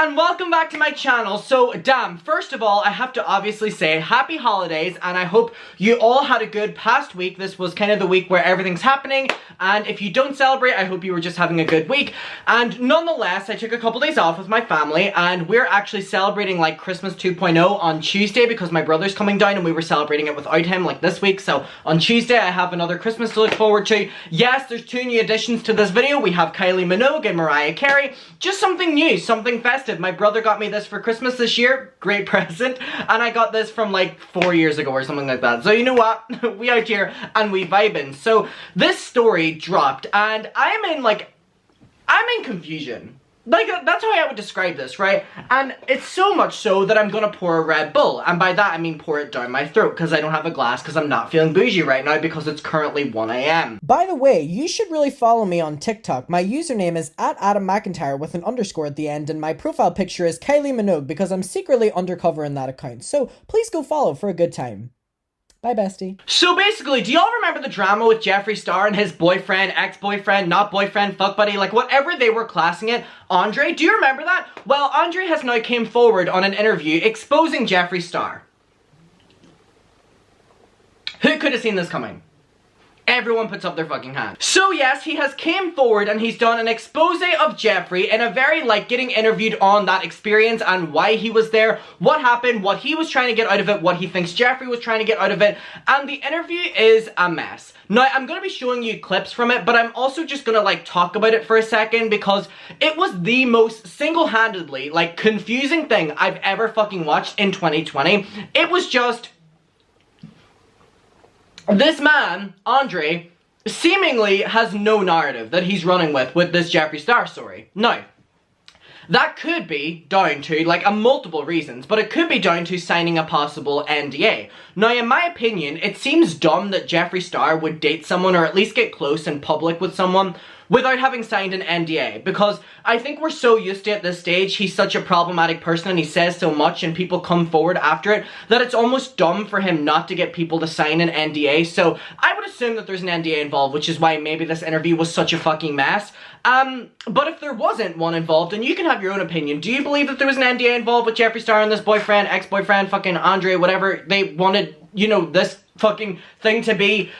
and welcome back to my channel. So, damn, first of all, I have to obviously say happy holidays, and I hope you all had a good past week. This was kind of the week where everything's happening, and if you don't celebrate, I hope you were just having a good week. And nonetheless, I took a couple days off with my family, and we're actually celebrating like Christmas 2.0 on Tuesday because my brother's coming down and we were celebrating it without him like this week. So on Tuesday, I have another Christmas to look forward to. Yes, there's 2 new additions to this video. We have Kylie Minogue and Mariah Carey. Just something new, something festive. My brother got me this for Christmas this year. Great present. And I got this from like 4 years ago or something like that. So you know what? We out here and we vibing. So this story dropped and I'm in confusion. Like, that's how I would describe this, right? And it's so much so that I'm gonna pour a Red Bull. And by that, I mean pour it down my throat, because I don't have a glass, because I'm not feeling bougie right now, because it's currently 1 AM. By the way, you should really follow me on TikTok. My username is @AdamMcIntyre with an underscore at the end, and my profile picture is Kylie Minogue, because I'm secretly undercover in that account. So please go follow for a good time. Bye, bestie. So basically, do y'all remember the drama with Jeffree Star and his boyfriend, ex-boyfriend, not boyfriend, fuck buddy, like whatever they were classing it, Andre? Do you remember that? Well, Andre has now came forward on an interview exposing Jeffree Star. Who could have seen this coming? Everyone puts up their fucking hand. So yes, he has came forward and he's done an expose of Jeffree in a very like getting interviewed on that experience and why he was there, what happened, what he was trying to get out of it, what he thinks Jeffree was trying to get out of it, and the interview is a mess. Now, I'm going to be showing you clips from it, but I'm also just going to like talk about it for a second because it was the most single-handedly like confusing thing I've ever fucking watched in 2020. It was just... this man, Andre, seemingly has no narrative that he's running with this Jeffree Star story. Now, that could be down to, like, multiple reasons, but it could be down to signing a possible NDA. Now, in my opinion, it seems dumb that Jeffree Star would date someone or at least get close in public with someone without having signed an NDA, because I think we're so used to at this stage, he's such a problematic person and he says so much and people come forward after it, that it's almost dumb for him not to get people to sign an NDA. So I would assume that there's an NDA involved, which is why maybe this interview was such a fucking mess. But if there wasn't one involved, and you can have your own opinion, do you believe that there was an NDA involved with Jeffree Star and this boyfriend, ex-boyfriend, fucking Andre, whatever they wanted, you know, this fucking thing to be?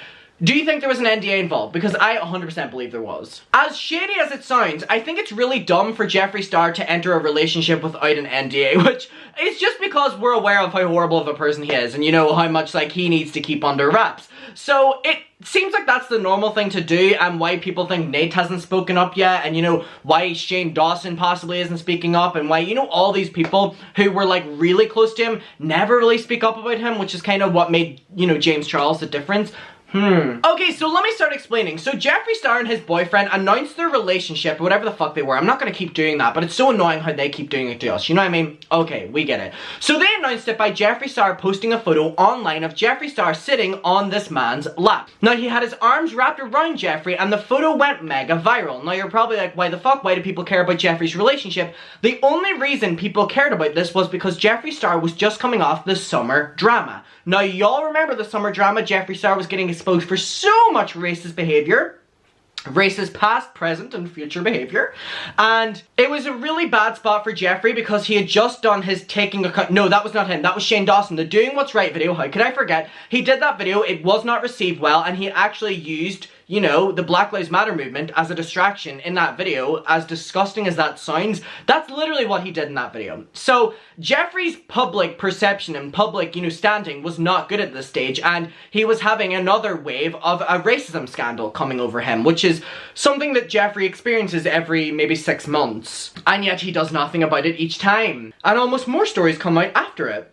Do you think there was an NDA involved? Because I 100% believe there was. As shady as it sounds, I think it's really dumb for Jeffree Star to enter a relationship without an NDA, which is just because we're aware of how horrible of a person he is and you know how much like he needs to keep under wraps. So it seems like that's the normal thing to do, and why people think Nate hasn't spoken up yet, and you know why Shane Dawson possibly isn't speaking up, and why, you know, all these people who were like really close to him never really speak up about him, which is kind of what made, you know, James Charles the difference. Okay, so let me start explaining. So Jeffree Star and his boyfriend announced their relationship, whatever the fuck they were. I'm not gonna keep doing that, but it's so annoying how they keep doing it to us. You know what I mean? Okay, we get it. So they announced it by Jeffree Star posting a photo online of Jeffree Star sitting on this man's lap. Now, he had his arms wrapped around Jeffree and the photo went mega viral. Now, you're probably like, why the fuck? Why do people care about Jeffree's relationship? The only reason people cared about this was because Jeffree Star was just coming off the summer drama. Now, y'all remember the summer drama? Jeffree Star was getting exposed for so much racist behavior. Racist past, present, and future behavior. And it was a really bad spot for Jeffree because he had just done his taking a cut. No, that was not him. That was Shane Dawson. The Doing What's Right video. How could I forget? He did that video. It was not received well. And he actually used, you know, the Black Lives Matter movement as a distraction in that video. As disgusting as that sounds, that's literally what he did in that video. So Jeffree's public perception and public, you know, standing was not good at this stage, and he was having another wave of a racism scandal coming over him, which is something that Jeffree experiences every maybe 6 months, and yet he does nothing about it each time, and almost more stories come out after it.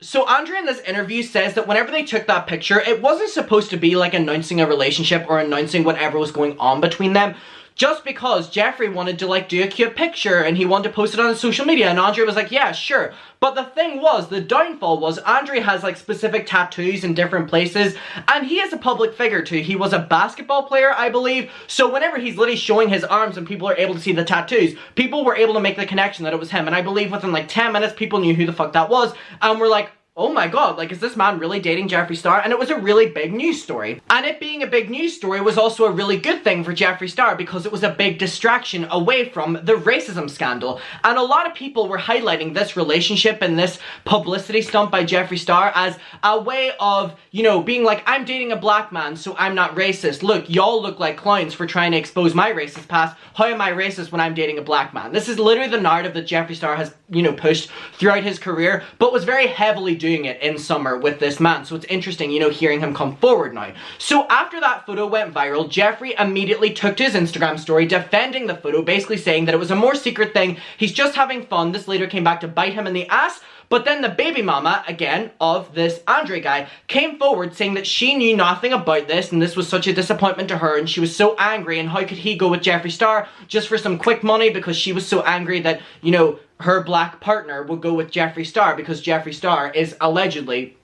So Andre in this interview says that whenever they took that picture, it wasn't supposed to be like announcing a relationship or announcing whatever was going on between them. Just because Jeffree wanted to like do a cute picture and he wanted to post it on social media, and Andre was like, yeah, sure. But the thing was, the downfall was Andre has like specific tattoos in different places, and he is a public figure too. He was a basketball player, I believe. So whenever he's literally showing his arms and people are able to see the tattoos, people were able to make the connection that it was him. And I believe within like 10 minutes, people knew who the fuck that was, and were like, oh my god, like, is this man really dating Jeffree Star? And it was a really big news story. And it being a big news story was also a really good thing for Jeffree Star because it was a big distraction away from the racism scandal. And a lot of people were highlighting this relationship and this publicity stunt by Jeffree Star as a way of, you know, being like, I'm dating a black man, so I'm not racist. Look, y'all look like clowns for trying to expose my racist past. How am I racist when I'm dating a black man? This is literally the narrative that Jeffree Star has, you know, pushed throughout his career, but was very heavily doing it in summer with this man. So it's interesting, you know, hearing him come forward now. So after that photo went viral, Jeffree immediately took to his Instagram story defending the photo, basically saying that it was a more secret thing. He's just having fun. This later came back to bite him in the ass. But then the baby mama, again, of this Andre guy, came forward saying that she knew nothing about this and this was such a disappointment to her and she was so angry and how could he go with Jeffree Star just for some quick money because she was so angry that, you know, her black partner would go with Jeffree Star because Jeffree Star is allegedly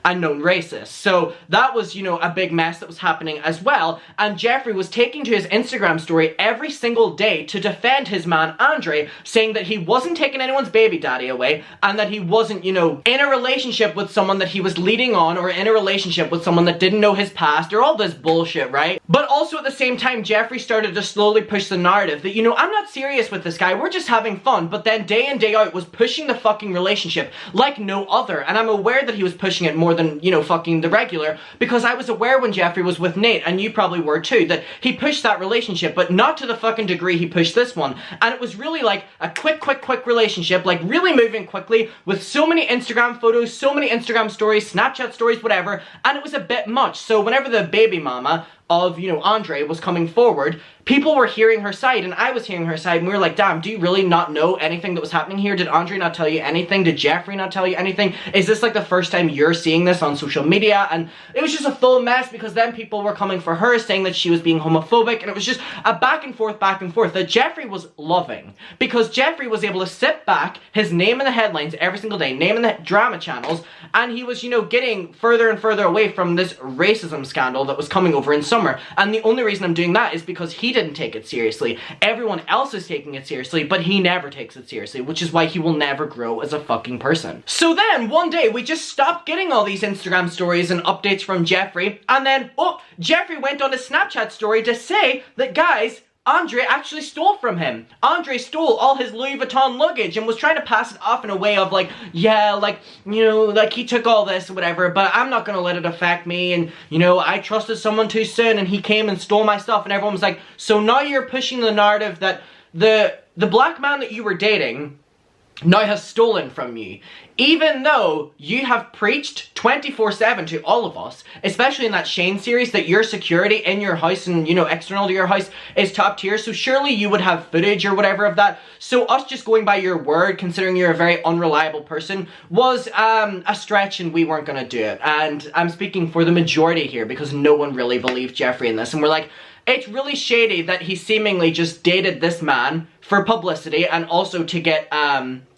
a known racist. So that was, you know, a big mess that was happening as well. And Jeffree was taking to his Instagram story every single day to defend his man Andre, saying that he wasn't taking anyone's baby daddy away and that he wasn't, you know, in a relationship with someone that he was leading on or in a relationship with someone that didn't know his past or all this bullshit, right? But also at the same time, Jeffree started to slowly push the narrative that, you know, I'm not serious with this guy, we're just having fun. But then day in, day out was pushing the fucking relationship like no other. And I'm aware that he was pushing it more than, you know, fucking the regular, because I was aware when Jeffree was with Nate, and you probably were too, that he pushed that relationship, but not to the fucking degree he pushed this one. And it was really like a quick relationship, like really moving quickly with so many Instagram photos, so many Instagram stories, Snapchat stories, whatever, and it was a bit much. So whenever the baby mama of, you know, Andre was coming forward, people were hearing her side and I was hearing her side and we were like, damn, do you really not know anything that was happening here? Did Andre not tell you anything? Did Jeffree not tell you anything? Is this like the first time you're seeing this on social media? And it was just a full mess because then people were coming for her saying that she was being homophobic and it was just a back and forth that Jeffree was loving because Jeffree was able to sit back, his name in the headlines every single day, name in the drama channels, and he was, you know, getting further and further away from this racism scandal that was coming over in summer. And the only reason I'm doing that is because he didn't take it seriously. Everyone else is taking it seriously, but he never takes it seriously, which is why he will never grow as a fucking person. So then, one day, we just stopped getting all these Instagram stories and updates from Jeffree, and then, oh, Jeffree went on a Snapchat story to say that, guys, Andre actually stole from him. Andre stole all his Louis Vuitton luggage and was trying to pass it off in a way of like, yeah, like, you know, like he took all this or whatever, but I'm not gonna let it affect me, and, you know, I trusted someone too soon and he came and stole my stuff, and everyone was like, so now you're pushing the narrative that the black man that you were dating now has stolen from you, even though you have preached 24/7 to all of us, especially in that Shane series, that your security in your house and, you know, external to your house is top tier, so surely you would have footage or whatever of that. So us just going by your word, considering you're a very unreliable person, was a stretch and we weren't gonna do it. And I'm speaking for the majority here because no one really believed Jeffree in this, and we're like, it's really shady that he seemingly just dated this man for publicity and also to get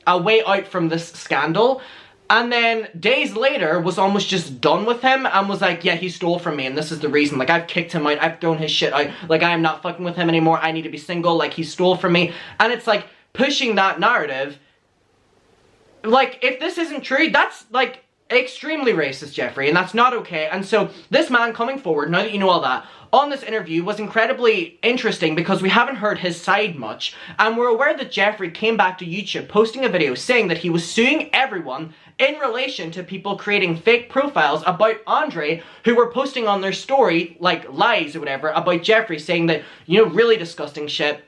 a way out from this scandal, and then days later was almost just done with him and was like, yeah, he stole from me and this is the reason, like, I've kicked him out, I've thrown his shit out, like, I am not fucking with him anymore, I need to be single, like, he stole from me. And it's like pushing that narrative, like, if this isn't true, that's like extremely racist, Jeffree, and that's not okay. And so this man coming forward, now that you know all that, on this interview was incredibly interesting because we haven't heard his side much, and we're aware that Jeffree came back to YouTube posting a video saying that he was suing everyone in relation to people creating fake profiles about Andre who were posting on their story, like, lies or whatever about Jeffree, saying that, you know, really disgusting shit.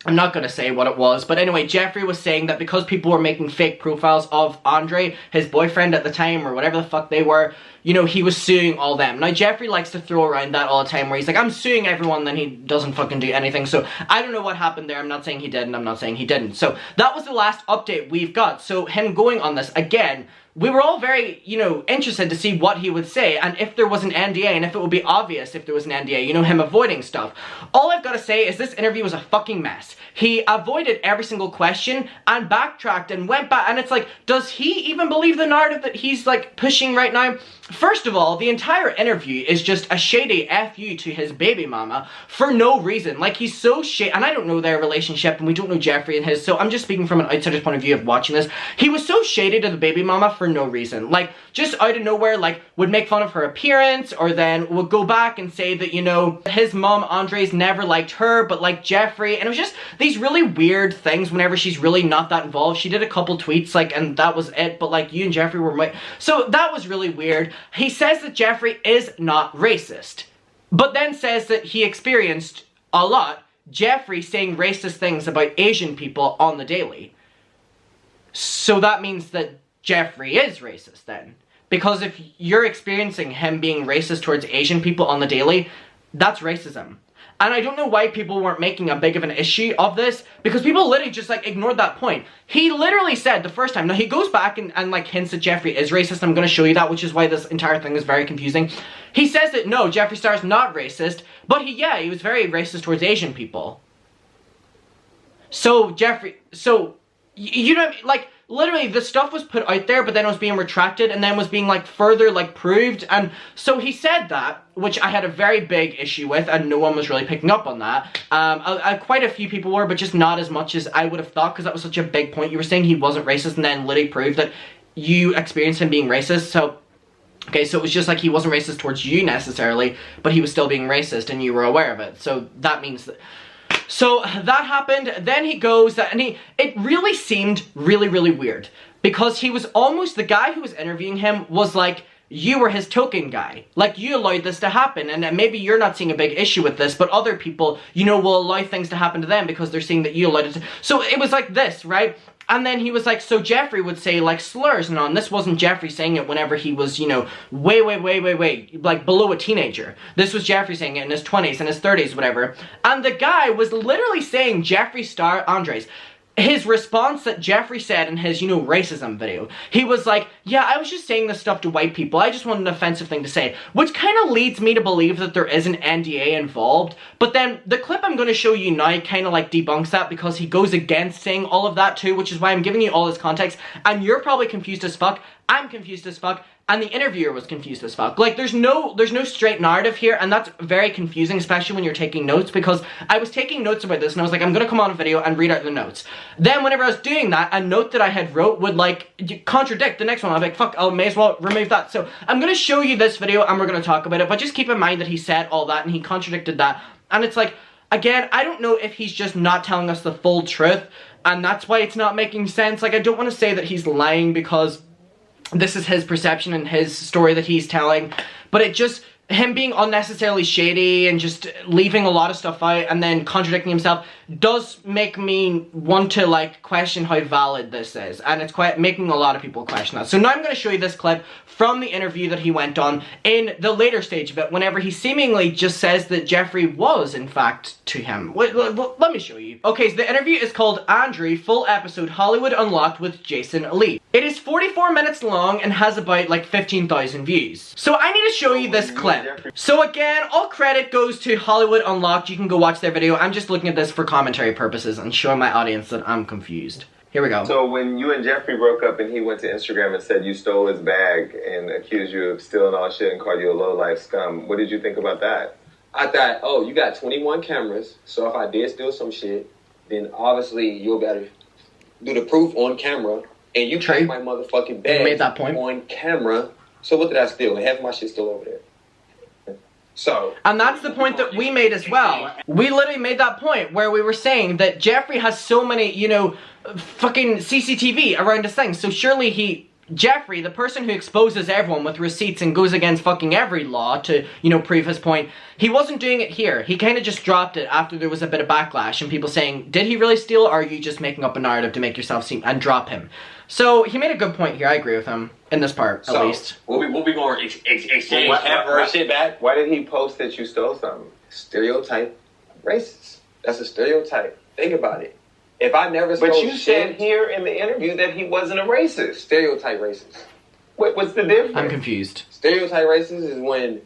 I'm not gonna say what it was, but anyway, Jeffree was saying that because people were making fake profiles of Andre, his boyfriend at the time, or whatever the fuck they were, you know, he was suing all them. Now, Jeffree likes to throw around that all the time, where he's like, I'm suing everyone, then he doesn't fucking do anything. So, I don't know what happened there. I'm not saying he did, and I'm not saying he didn't. So, that was the last update we've got. So, him going on this, again, we were all very, you know, interested to see what he would say, and if there was an NDA, and if it would be obvious if there was an NDA, you know, him avoiding stuff. All I've got to say is this interview was a fucking mess. He avoided every single question, and backtracked, and went back, and it's like, does he even believe the narrative that he's, like, pushing right now? First of all, the entire interview is just a shady FU to his baby mama for no reason. Like, he's so shady, and I don't know their relationship, and we don't know Jeffree and his, so I'm just speaking from an outsider's point of view of watching this. He was so shady to the baby mama for for no reason. Like, just out of nowhere, like, would make fun of her appearance, or then would go back and say that, you know, his mom, Andre's, never liked her, but liked Jeffree, and it was just these really weird things whenever she's really not that involved. She did a couple tweets, like, and that was it, but, like, you and Jeffree were... So, that was really weird. He says that Jeffree is not racist, but then says that he experienced a lot Jeffree saying racist things about Asian people on the daily. So that means that Jeffree is racist then. Because if you're experiencing him being racist towards Asian people on the daily, that's racism. And I don't know why people weren't making a big of an issue of this, because people literally just, like, ignored that point. He literally said the first time, now he goes back and like, hints that Jeffree is racist. I'm going to show you that, which is why this entire thing is very confusing. He says that, no, Jeffree Star's not racist, but he was very racist towards Asian people. So, you know, like, literally, the stuff was put out there, but then it was being retracted, and then was being, like, further, like, proved, and so he said that, which I had a very big issue with, and no one was really picking up on that. Quite a few people were, but just not as much as I would have thought, because that was such a big point. You were saying he wasn't racist, and then literally proved that you experienced him being racist, so... Okay, so it was just like he wasn't racist towards you, necessarily, but he was still being racist, and you were aware of it, so that means that... So, that happened, then he goes, and it really seemed really, really weird, because he was almost, the guy who was interviewing him was like, you were his token guy. Like, you allowed this to happen, and maybe you're not seeing a big issue with this, but other people, you know, will allow things to happen to them because they're seeing that you allowed it to... So, it was like this, right? And then he was like, so Jeffree would say, like, slurs and all, and this wasn't Jeffree saying it whenever he was, you know, way, like, below a teenager. This was Jeffree saying it in his 20s and his 30s, whatever. And the guy was literally saying Jeffree Star Andres. His response that Jeffree said in his, you know, racism video. He was like, yeah, I was just saying this stuff to white people. I just wanted an offensive thing to say. Which kind of leads me to believe that there is an NDA involved. But then, the clip I'm going to show you now kind of, like, debunks that, because he goes against saying all of that too, which is why I'm giving you all this context. And you're probably confused as fuck. I'm confused as fuck. And the interviewer was confused as fuck. Like, there's no straight narrative here, and that's very confusing, especially when you're taking notes, because I was taking notes about this, and I was like, I'm gonna come on a video and read out the notes. Then, whenever I was doing that, a note that I had wrote would, like, contradict the next one. I'm like, fuck, I may as well remove that. So, I'm gonna show you this video, and we're gonna talk about it, but just keep in mind that he said all that, and he contradicted that, and it's like, again, I don't know if he's just not telling us the full truth, and that's why it's not making sense. Like, I don't want to say that he's lying, because this is his perception and his story that he's telling, but it just, him being unnecessarily shady and just leaving a lot of stuff out and then contradicting himself does make me want to, like, question how valid this is, and it's quite making a lot of people question that. So now I'm going to show you this clip from the interview that he went on in the later stage of it, whenever he seemingly just says that Jeffree was, in fact, to him. Let me show you. Okay, so the interview is called Andre, full episode, Hollywood Unlocked with Jason Lee. It is 44 minutes long and has about, like, 15,000 views. So I need to show you this clip. So again, all credit goes to Hollywood Unlocked. You can go watch their video. I'm just looking at this for commentary purposes and showing my audience that I'm confused. Here we go. So when you and Jeffree broke up and he went to Instagram and said you stole his bag and accused you of stealing all shit and called you a low-life scum, what did you think about that? I thought, oh, you got 21 cameras, so if I did steal some shit, then obviously you'll be able to do the proof on camera, and you take my motherfucking bag made that point on camera. So what did I steal? And half my shit's still over there. So, and that's the point that we made as well. We literally made that point where we were saying that Jeffree has so many, you know, fucking CCTV around his thing. So surely Jeffree, the person who exposes everyone with receipts and goes against fucking every law to, you know, prove his point, he wasn't doing it here. He kind of just dropped it after there was a bit of backlash and people saying, did he really steal, or are you just making up a narrative to make yourself seem, and drop him. So he made a good point here. I agree with him in this part, at least. We'll be going to exchange half of our shit back. Why did he post that you stole something? Stereotype racist. That's a stereotype. Think about it. If I never stole But you shit, said here in the interview that he wasn't a racist. Stereotype racist. What's the difference? I'm confused. Stereotype racist is when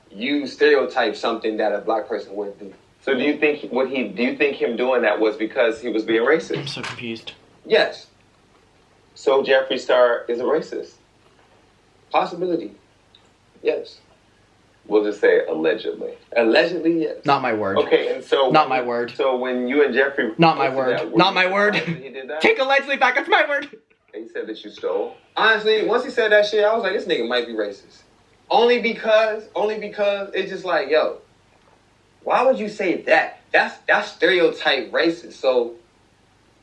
you stereotype something that a black person wouldn't do. So do you think him doing that was because he was being racist? I'm so confused. Yes. So Jeffree Star is a racist? Possibility. Yes. We'll just say allegedly. Allegedly, yes. Not my word. Okay, and so... Not my word. So when you and Jeffree... Not my word. Not my word. He did that? Take allegedly back, that's my word. He said that you stole. Honestly, once he said that shit, I was like, this nigga might be racist. Only because it's just like, yo, why would you say that? That's stereotype racist. So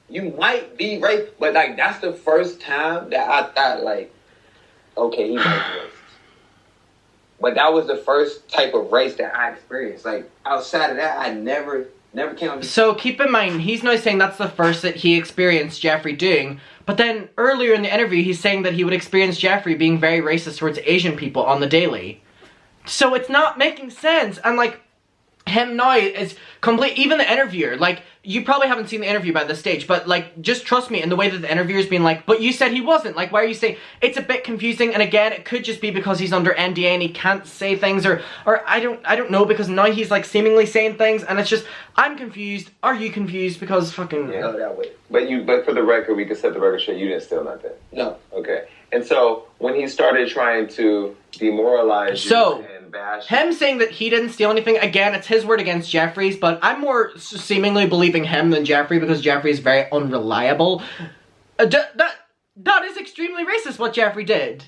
you might be racist, but like that's the first time that I thought like, okay, he might be racist. But that was the first type of race that I experienced. Like outside of that, I never came on. So keep in mind, he's now saying that's the first that he experienced Jeffree doing. But then earlier in the interview, he's saying that he would experience Jeffree being very racist towards Asian people on the daily. So it's not making sense. And like, him now is complete. Even the interviewer, like, you probably haven't seen the interview by this stage, but like, just trust me in the way that the interviewer's been like, but you said he wasn't. Like, why are you saying? It's a bit confusing. And again, it could just be because he's under NDA and he can't say things, or I don't know, because now he's like seemingly saying things, and it's just, I'm confused. Are you confused? Because fucking yeah, that way. But for the record, we can set the record straight. You didn't steal nothing. No. Okay. And so when he started trying to demoralize you and bash him saying that he didn't steal anything, again, it's his word against Jeffree's, but I'm more seemingly believing him than Jeffree because Jeffree is very unreliable. That is extremely racist what Jeffree did.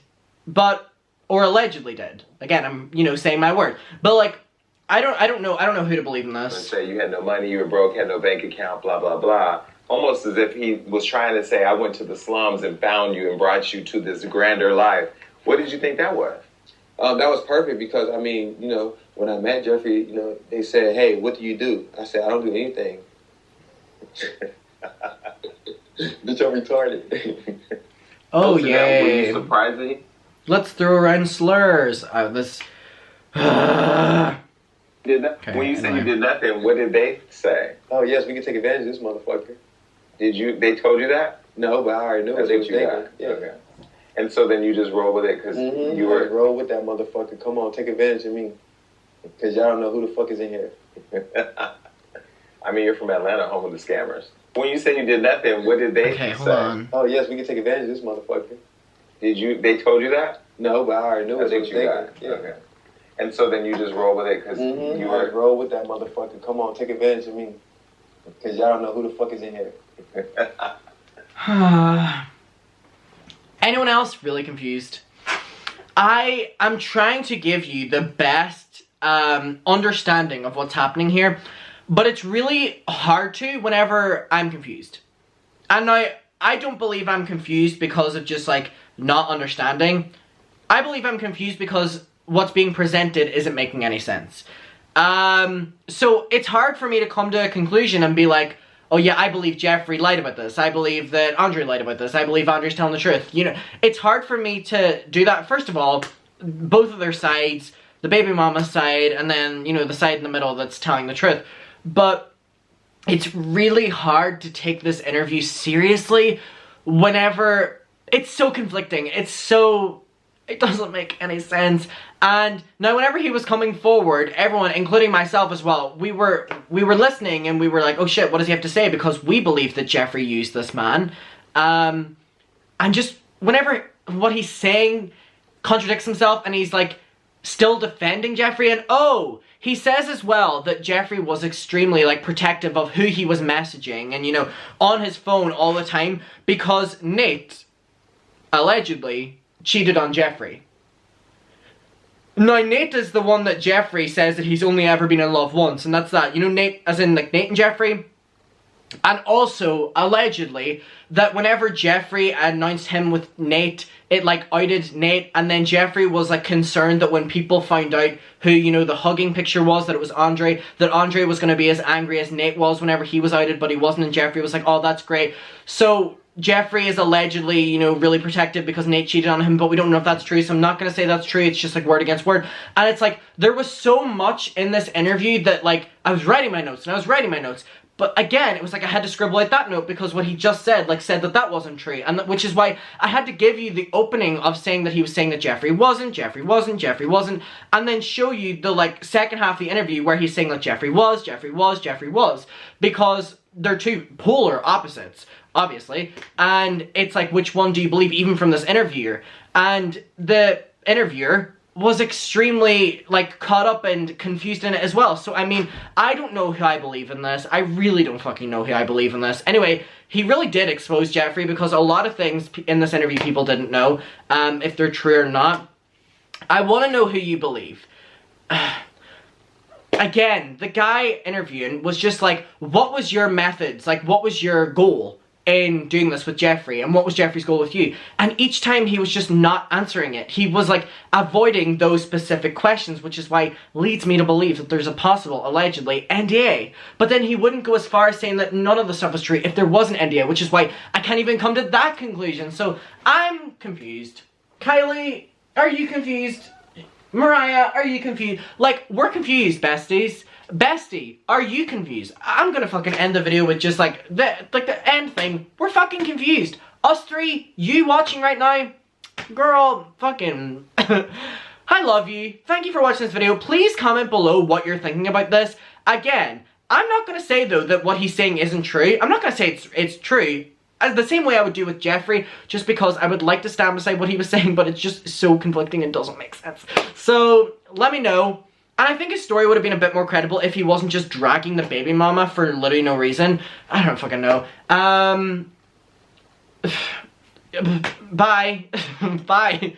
Or allegedly did. Again, I'm, saying my word. But like, I don't know who to believe in this. and say you had no money, you were broke, had no bank account, blah, blah, blah. Almost as if he was trying to say, I went to the slums and found you and brought you to this grander life. What did you think that was? That was perfect because, I mean, when I met Jeffree, they said, hey, what do you do? I said, I don't do anything. Bitch, I'm retarded. Oh, so yeah. Were you surprised that he... Let's throw around slurs. Did that? Okay, When you said you did nothing, what did they say? Oh, yes, we can take advantage of this motherfucker. They told you that? No, but I already knew That's what what they you were got. thinking. Yeah. Okay. And so then you just roll with it because you were... roll with that motherfucker. Come on, take advantage of me. Because y'all don't know who the fuck is in here. I mean, you're from Atlanta, home of the scammers. When you say you did nothing, what did they Okay, say? hold on. Oh, yes, we can take advantage of this motherfucker. They told you that? No, but I already knew what That's they what were you thinking. got. Yeah. Okay. And so then you just roll with it because you were... roll with that motherfucker. Come on, take advantage of me. Because y'all don't know who the fuck is in here. Anyone else really confused? I'm trying to give you the best understanding of what's happening here, but it's really hard to whenever I'm confused. And now, I don't believe I'm confused because of just like not understanding. I believe I'm confused because what's being presented isn't making any sense. So it's hard for me to come to a conclusion and be like, oh yeah, I believe Jeffree lied about this. I believe that Andre lied about this. I believe Andre's telling the truth. It's hard for me to do that. First of all, both of their sides, the baby mama side, and then, the side in the middle that's telling the truth. But it's really hard to take this interview seriously whenever it's so conflicting. It doesn't make any sense. And now whenever he was coming forward, everyone, including myself as well, we were listening and we were like, oh shit, what does he have to say? Because we believe that Jeffree used this man. And just whenever what he's saying contradicts himself and he's like still defending Jeffree, and he says as well that Jeffree was extremely like protective of who he was messaging and on his phone all the time because Nate allegedly cheated on Jeffree. Now, Nate is the one that Jeffree says that he's only ever been in love once, and that's that. Nate, as in, like, Nate and Jeffree. And also, allegedly, that whenever Jeffree announced him with Nate, it, like, outed Nate, and then Jeffree was, like, concerned that when people found out who, the hugging picture was, that it was Andre, that Andre was going to be as angry as Nate was whenever he was outed, but he wasn't, and Jeffree was like, oh, that's great. So Jeffree is allegedly, really protective because Nate cheated on him, but we don't know if that's true, so I'm not going to say that's true. It's just like word against word. And it's like, there was so much in this interview that like, I was writing my notes, but again, it was like I had to scribble out that note because what he just said, like, said that wasn't true. And which is why I had to give you the opening of saying that he was saying that Jeffree wasn't, and then show you the, like, second half of the interview where he's saying that Jeffree was, because they're two polar opposites, obviously. And it's like, which one do you believe, even from this interviewer? And the interviewer was extremely, like, caught up and confused in it as well. So, I mean, I don't know who I believe in this. I really don't fucking know who I believe in this. Anyway, he really did expose Jeffree because a lot of things in this interview people didn't know, if they're true or not. I want to know who you believe. Again, the guy interviewing was just like, what was your methods? Like, what was your goal in doing this with Jeffree? And what was Jeffree's goal with you? And each time he was just not answering it. He was like avoiding those specific questions, which is why leads me to believe that there's a possible, allegedly, NDA. But then he wouldn't go as far as saying that none of the stuff was true if there was an NDA, which is why I can't even come to that conclusion. So I'm confused. Kylie, are you confused? Mariah, are you confused? Like, we're confused, besties. Bestie, are you confused? I'm gonna fucking end the video with just like the end thing. We're fucking confused. Us three, you watching right now, girl, fucking, I love you. Thank you for watching this video. Please comment below what you're thinking about this. Again, I'm not gonna say though that what he's saying isn't true. I'm not gonna say it's true. The same way I would do with Jeffree, just because I would like to stand beside what he was saying, but it's just so conflicting and doesn't make sense. So, let me know. And I think his story would have been a bit more credible if he wasn't just dragging the baby mama for literally no reason. I don't fucking know. Bye. Bye.